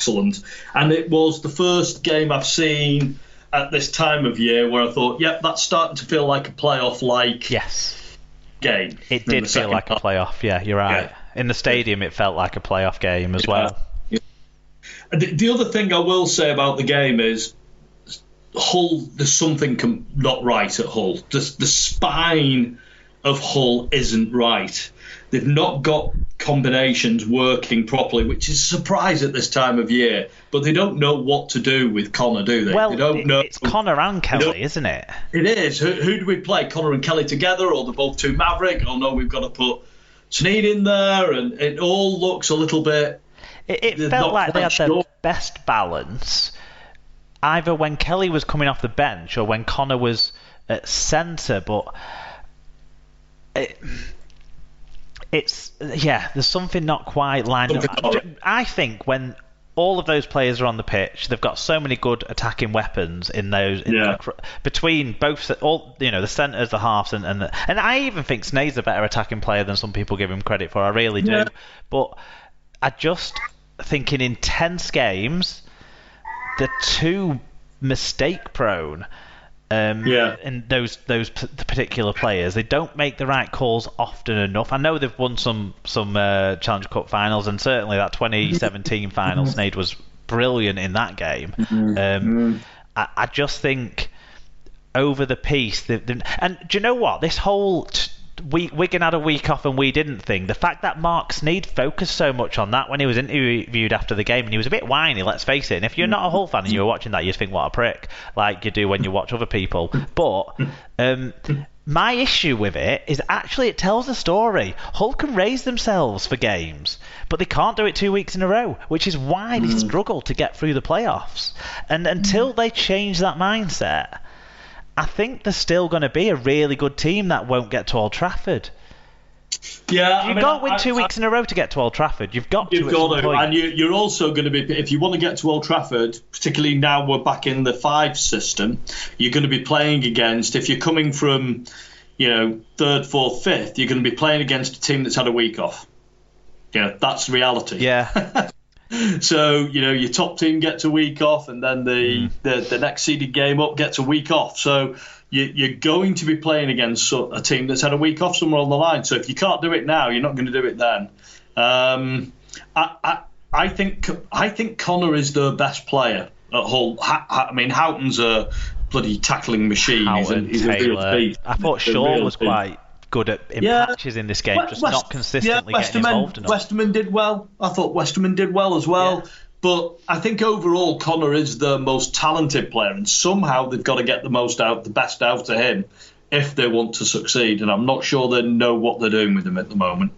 excellent. And it was the first game I've seen at this time of year where I thought, yep, that's starting to feel like a playoff-like game. It did feel like a playoff, yeah, you're right. Yeah. In the stadium, it felt like a playoff game as well. Yeah. The other thing I will say about the game is Hull, there's something not right at Hull. The spine of Hull isn't right. They've not got combinations working properly, which is a surprise at this time of year. But they don't know what to do with Connor, do they? Well, they don't know. It's Connor and Kelly, isn't it? It is. Who do we play? Connor and Kelly together, or they're both too maverick? Oh no, we've got to put Sneed in there, and it all looks a little bit. It felt like they had their best balance, either when Kelly was coming off the bench or when Connor was at centre, but there's something not quite lined up. I think when all of those players are on the pitch, they've got so many good attacking weapons in those between both the centres, the halves, and I even think Sneyd's a better attacking player than some people give him credit for. I really do. But I just thinking in tense games, they're too mistake prone. And those particular players, they don't make the right calls often enough. I know they've won some Challenger Cup finals, and certainly that 2017 final, Sneyd was brilliant in that game. I just think over the piece, and do you know what? This whole Wigan had a week off and we didn't think. The fact that Mark Sneyd focused so much on that when he was interviewed after the game, and he was a bit whiny, let's face it. And if you're not a Hull fan and you were watching that, you'd think, what a prick, like you do when you watch other people. But my issue with it is actually it tells a story. Hull can raise themselves for games, but they can't do it 2 weeks in a row, which is why they struggle to get through the playoffs. And until they change that mindset, I think there's still going to be a really good team that won't get to Old Trafford. Yeah, you've got to win 2 weeks in a row to get to Old Trafford. You've got to. And you're also going to be, if you want to get to Old Trafford, particularly now we're back in the 5 system, you're going to be playing against, if you're coming from, 3rd, 4th, 5th, you're going to be playing against a team that's had a week off. Yeah, that's reality. Yeah. So, your top team gets a week off, and then the next seeded game up gets a week off. So you're going to be playing against a team that's had a week off somewhere on the line. So if you can't do it now, you're not going to do it then. I think Connor is the best player at Hull. Houghton's a bloody tackling machine. He's a real beast. I thought Shaw was quite good in patches in this game, just not consistently getting involved enough. Westerman did well. I thought Westerman did well as well. Yeah. But I think overall Connor is the most talented player, and somehow they've got to get the best out of him if they want to succeed. And I'm not sure they know what they're doing with him at the moment.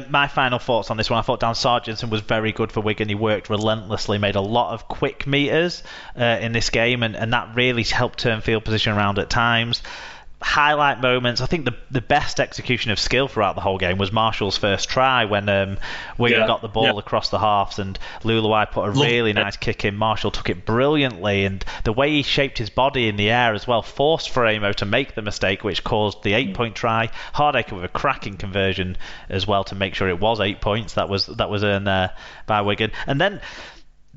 My final thoughts on this one: I thought Dan Sargentson was very good for Wigan. He worked relentlessly, made a lot of quick meters in this game, and that really helped turn field position around at times. Highlight moments. I think the best execution of skill throughout the whole game was Marshall's first try when Wigan got the ball across the halves, and Luluai put a really nice kick in. Marshall took it brilliantly, and the way he shaped his body in the air as well forced Framo to make the mistake which caused the 8-point try. Hardacre with a cracking conversion as well to make sure it was 8 points that was earned there by Wigan. And then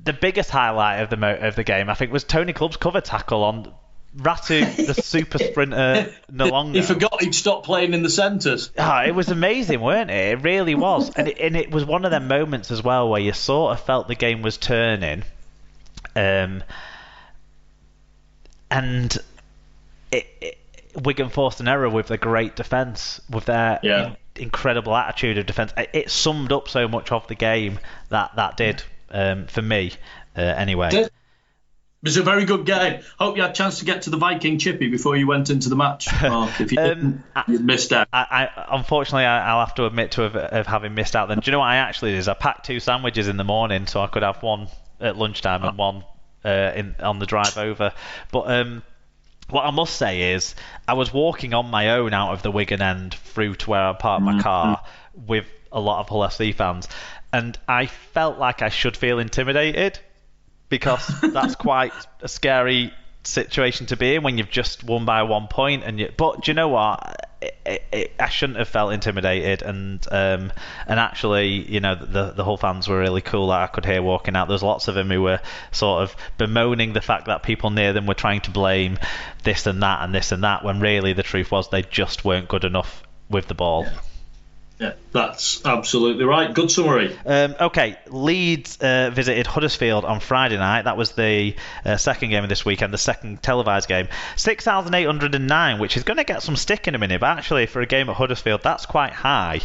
the biggest highlight of the game, I think, was Tony Clubb's cover tackle on Ratu, the super sprinter, Nalonga. He forgot he'd stopped playing in the centres. It was amazing, weren't it? It really was. And it was one of them moments as well where you sort of felt the game was turning. And Wigan forced an error with their great defence, with their incredible attitude of defence. It summed up so much of the game that did, for me, anyway. It was a very good game. Hope you had a chance to get to the Viking Chippy before you went into the match, Mark. If you didn't, you missed out. Unfortunately, I'll have to admit to having missed out. Then, do you know what I actually did? I packed 2 sandwiches in the morning so I could have one at lunchtime and one on the drive over. But what I must say is, I was walking on my own out of the Wigan end through to where I parked my car with a lot of Hull FC fans, and I felt like I should feel intimidated, because that's quite a scary situation to be in when you've just won by 1 point. But do you know what? I shouldn't have felt intimidated, and actually, the Hull fans were really cool. That I could hear walking out. There's lots of them who were sort of bemoaning the fact that people near them were trying to blame this and that and this and that, when really the truth was they just weren't good enough with the ball. Yeah, that's absolutely right. Good summary. Okay, Leeds visited Huddersfield on Friday night. That was the second game of this weekend, the second televised game. 6,809, which is going to get some stick in a minute, but actually for a game at Huddersfield, that's quite high.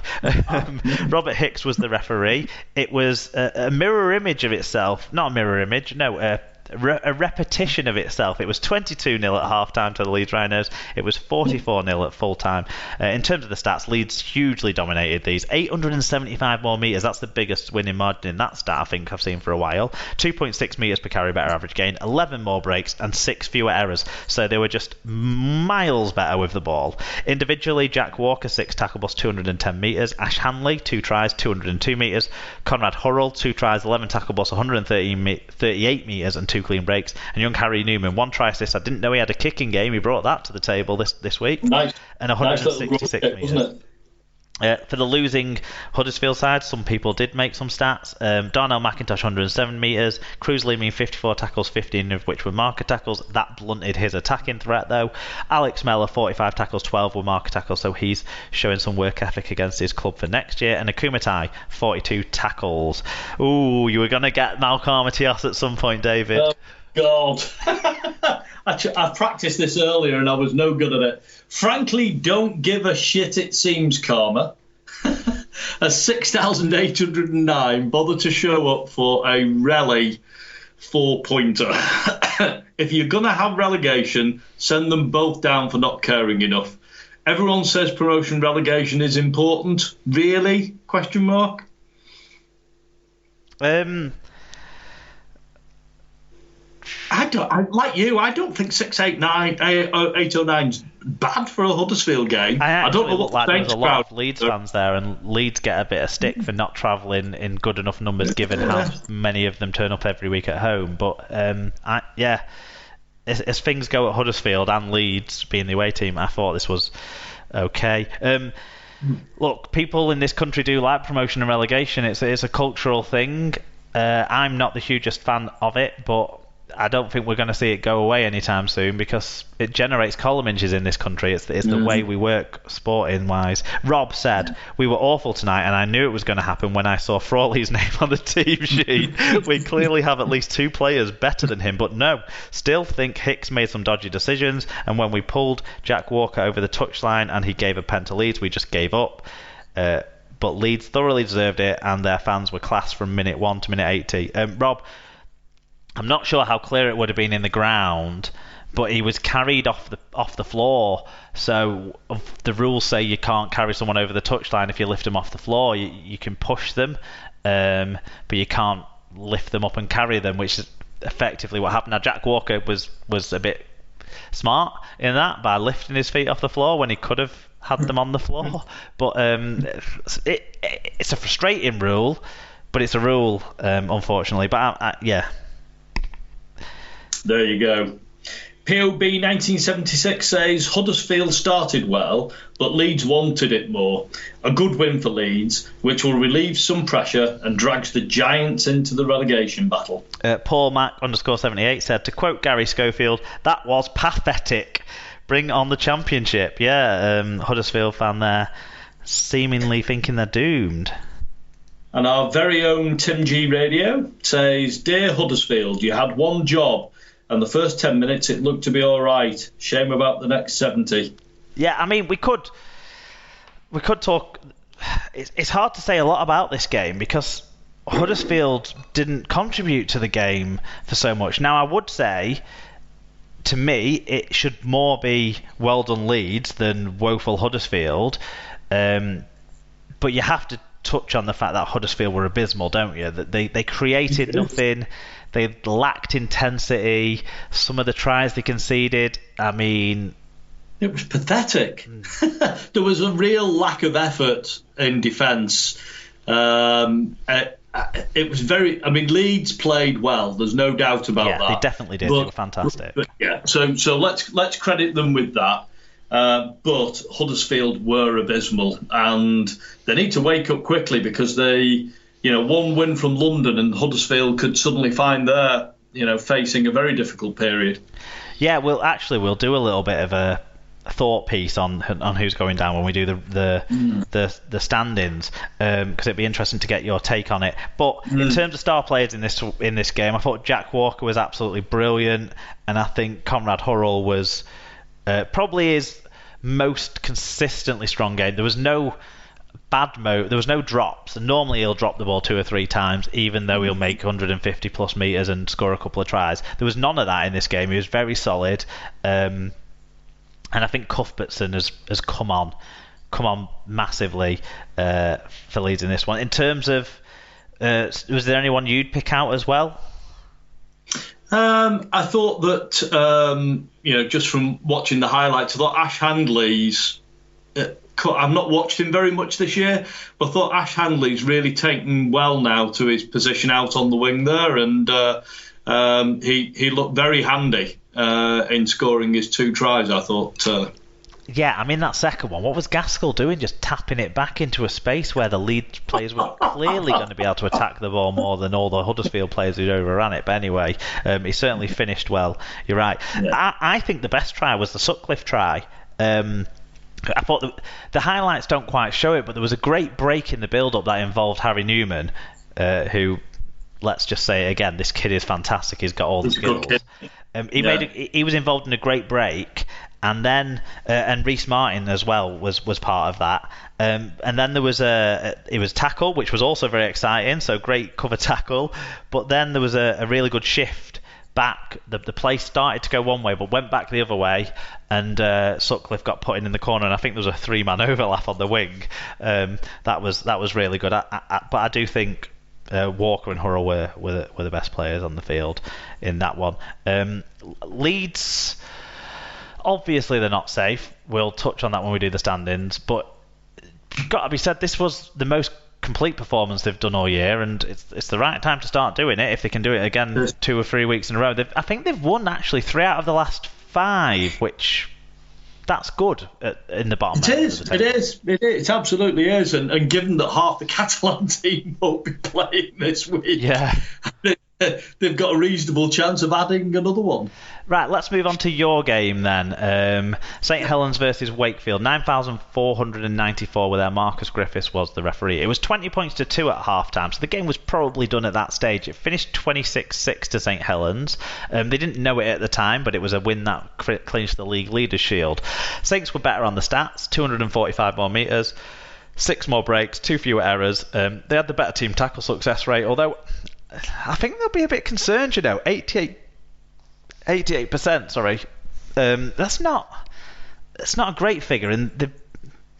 Robert Hicks was the referee. It was a mirror image of itself. Not a mirror image, no, a repetition of itself. It was 22-0 at half-time to the Leeds Rhinos. It was 44-0 at full-time. In terms of the stats, Leeds hugely dominated these. 875 more metres. That's the biggest winning margin in that stat I think I've seen for a while. 2.6 metres per carry better average gain. 11 more breaks and 6 fewer errors. So they were just miles better with the ball. Individually, Jack Walker, 6 tackle busts, 210 metres. Ash Hanley, 2 tries, 202 metres. Conrad Hurrell, 2 tries, 11 tackle busts, 138 metres and 2 clean breaks. And young Harry Newman, 1 try assist. I didn't know he had a kicking game. He brought that to the table this week. Nice. And 166 nice metres. For the losing Huddersfield side, some people did make some stats. Darnell McIntosh, 107 metres. Cruz Leeming, 54 tackles, 15 of which were marker tackles. That blunted his attacking threat, though. Alex Mellor, 45 tackles, 12 were marker tackles, so he's showing some work ethic against his club for next year. And Akumatai, 42 tackles. Ooh, you were going to get Malcolm Armatios at some point, David. Oh, God. I practiced this earlier and I was no good at it. Frankly, don't give a shit, it seems, Karma. A 6,809 bothered to show up for a rally 4-pointer. If you're going to have relegation, send them both down for not caring enough. Everyone says promotion relegation is important. Really? Question mark? I don't think 809's bad for a Huddersfield game. I don't know what like there's a lot of Leeds fans there, and Leeds get a bit of stick for not travelling in good enough numbers, given how many of them turn up every week at home. But as things go at Huddersfield and Leeds being the away team, I thought this was okay. Look, people in this country do like promotion and relegation. It's a cultural thing. I'm not the hugest fan of it, but I don't think we're going to see it go away anytime soon, because it generates column inches in this country. It's the way we work sporting wise. Rob said, we were awful tonight and I knew it was going to happen when I saw Frawley's name on the team sheet. We clearly have at least 2 players better than him, but no, still think Hicks made some dodgy decisions, and when we pulled Jack Walker over the touchline and he gave a pen to Leeds, we just gave up. But Leeds thoroughly deserved it, and their fans were class from minute 1 to minute 80. Rob, I'm not sure how clear it would have been in the ground, but he was carried off the floor. So the rules say you can't carry someone over the touchline if you lift them off the floor. You can push them, but you can't lift them up and carry them, which is effectively what happened. Now, Jack Walker was a bit smart in that by lifting his feet off the floor when he could have had them on the floor. But it's a frustrating rule, but it's a rule, unfortunately. But yeah. There you go. POB 1976 says Huddersfield started well, but Leeds wanted it more. A good win for Leeds, which will relieve some pressure and drags the Giants into the relegation battle. Paul Mac _78 said, to quote Gary Schofield, that was pathetic. Bring on the championship. Yeah, Huddersfield fan there, seemingly thinking they're doomed. And our very own Tim G Radio says, Dear Huddersfield, you had one job, and the first 10 minutes it looked to be all right. Shame about the next 70. Yeah, I mean, we could talk. It's hard to say a lot about this game because Huddersfield didn't contribute to the game for so much. Now, I would say, to me, it should more be well done Leeds than woeful Huddersfield. But you have to touch on the fact that Huddersfield were abysmal, don't you? That they created nothing. They lacked intensity. Some of the tries they conceded, I mean, it was pathetic. There was a real lack of effort in defence. It was very. I mean, Leeds played well. There's no doubt about that. Yeah, they definitely did. They were fantastic. Yeah. So let's credit them with that. But Huddersfield were abysmal, and they need to wake up quickly because one win from London and Huddersfield could suddenly find they're facing a very difficult period. Yeah, we'll do a little bit of a thought piece on who's going down when we do the stand-ins, because it'd be interesting to get your take on it. But in terms of star players in this game, I thought Jack Walker was absolutely brilliant, and I think Conrad Hurrell was probably his most consistently strong game. There was no there was no drops, and normally he'll drop the ball 2 or 3 times, even though he'll make 150 plus metres and score a couple of tries. There was none of that in this game. He was very solid, and I think Cuthbertson has come on massively for Leeds in this one. In terms of, was there anyone you'd pick out as well? I thought that just from watching the highlights, I thought Ash Handley's. I've not watched him very much this year, but I thought Ash Handley's really taken well now to his position out on the wing there, and he looked very handy in scoring his 2 tries, I thought. Yeah, I mean, that second one, what was Gaskell doing? Just tapping it back into a space where the Leeds players were clearly going to be able to attack the ball more than all the Huddersfield players who'd overran it. But anyway, he certainly finished well. You're right. Yeah. I think the best try was the Sutcliffe try. I thought the highlights don't quite show it, but there was a great break in the build-up that involved Harry Newman, who, let's just say it again, this kid is fantastic. He's got all the skills. He was involved in a great break, and then and Reece Martin as well was part of that. And then there was it was tackle, which was also very exciting. So great cover tackle, but then there was a really good shift back. The play started to go one way, but went back the other way, and Sutcliffe got put in the corner, and I think there was a 3-man overlap on the wing. That was really good. But I do think Walker and Hurrell were the best players on the field in that one. Leeds, obviously they're not safe. We'll touch on that when we do the stand-ins, but got to be said, this was the most complete performance they've done all year, and it's the right time to start doing it if they can do it again 2 or 3 weeks in a row. I think they've won actually 3 out of the last 5, which that's good in the bottom. It is. It absolutely is. And given that half the Catalan team won't be playing this week, they've got a reasonable chance of adding another one. Right, let's move on to your game then. St Helens versus Wakefield, 9,494 were there. Marcus Griffiths was the referee. It was 20 points to 2 at half-time, so the game was probably done at that stage. It finished 26-6 to St Helens. They didn't know it at the time, but it was a win that clinched the league leaders' shield. Saints were better on the stats, 245 more metres, 6 more breaks, 2 fewer errors. They had the better team tackle success rate, although I think they'll be a bit concerned, 88%, sorry. That's not a great figure, and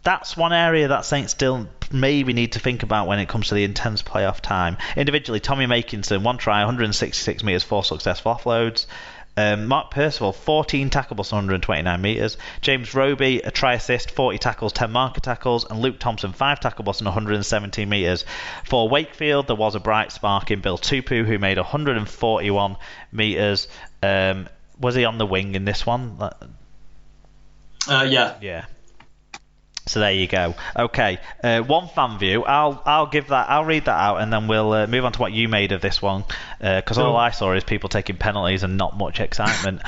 that's one area that Saints still maybe need to think about when it comes to the intense playoff time. Individually, Tommy Makinson, 1 try, 166 metres, 4 successful offloads. Mark Percival, 14 tackles, 129 metres. James Roby, a try assist, 40 tackles, 10 marker tackles. And Luke Thompson, 5 tackles and 117 metres. For Wakefield, there was a bright spark in Bill Tupu, who made 141 metres. Was he on the wing in this one? Yeah. So there you go. Okay, one fan view. I'll read that out, and then we'll move on to what you made of this one, because all I saw is people taking penalties and not much excitement.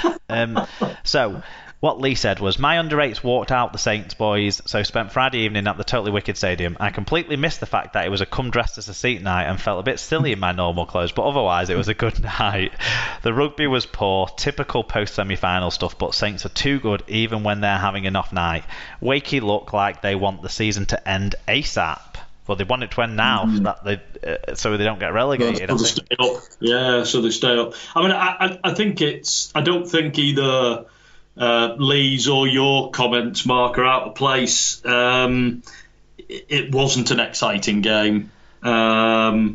So what Lee said was, my under-8s walked out the Saints boys, so spent Friday evening at the Totally Wicked Stadium. I completely missed the fact that it was a come dressed as a seat night and felt a bit silly in my normal clothes, but otherwise it was a good night. The rugby was poor, typical post-semi-final stuff, but Saints are too good even when they're having an off night. Wakey look like they want the season to end ASAP. Well, they want it to end now, so they don't get relegated. So they stay up. Yeah, so they stay up. I mean, I think I don't think either Lee's or your comments, Mark, are out of place. It wasn't an exciting game. There's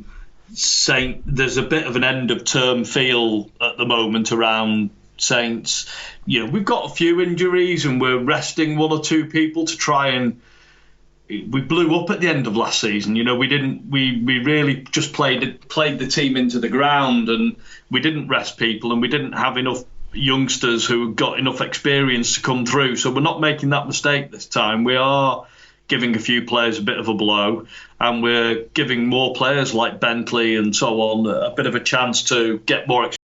a bit of an end of term feel at the moment around Saints. We've got a few injuries and we're resting 1 or 2 people to try and. We blew up at the end of last season. We really just played the team into the ground, and we didn't rest people, and we didn't have enough youngsters who got enough experience to come through. So we're not making that mistake this time. We are giving a few players a bit of a blow, and we're giving more players like Bentley and so on a bit of a chance to get more experience